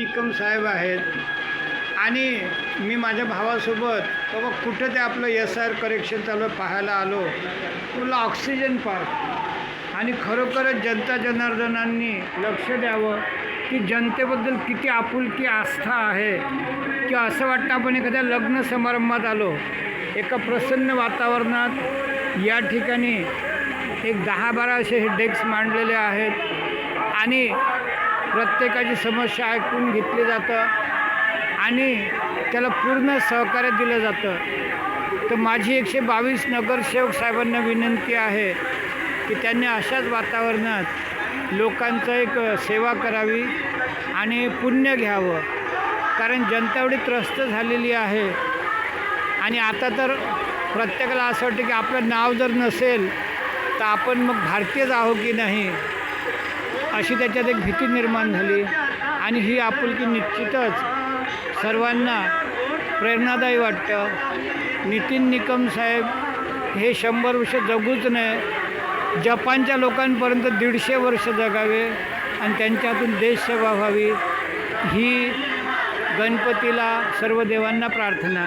निकम साहेब आहेत आणि मी माझ्या भावासोबत बाबा कुठं ते आपलं SR करेक्शन चालू पाहायला आलो. तुला ऑक्सिजन पार्क आणि खरोखरच जनता जनार्दनांनी लक्ष द्यावं की जनतेबद्दल किती आपुलकी आस्था आहे की असं वाटतं आपण एखाद्या लग्न समारंभात आलो. एका प्रसन्न वातावरणात या ठिकाणी एक 10-12 असे हे डेस्क मांडलेले आहेत आणि प्रत्येकाची समस्या ऐकून घेतली जातं आणि त्याला पूर्ण सहकार्य दिलं जातं. तर माझी 122 नगरसेवक साहेबांना विनंती आहे की त्यांनी अशाच वातावरणात लोकांचं एक सेवा करावी आणि पुण्य घ्यावं. कारण जनता एवढी त्रस्त झालेली आहे आणि आता तर प्रत्येकाला असं वाटतं की आपलं नाव जर नसेल तर आपण मग भारतीयच आहो की नाही, अशी त्याच्यात एक भीती निर्माण झाली. आणि ही आपुलकी निश्चितच सर्वांना प्रेरणादायी वाटतं. नितीन निकम साहेब हे 100 वर्ष जगूच नाही, जपानच्या लोकांपर्यंत 150 वर्ष जगावे आणि त्यांच्या हातून देशसेवा व्हावी ही गणपतीला सर्व देवांना प्रार्थना.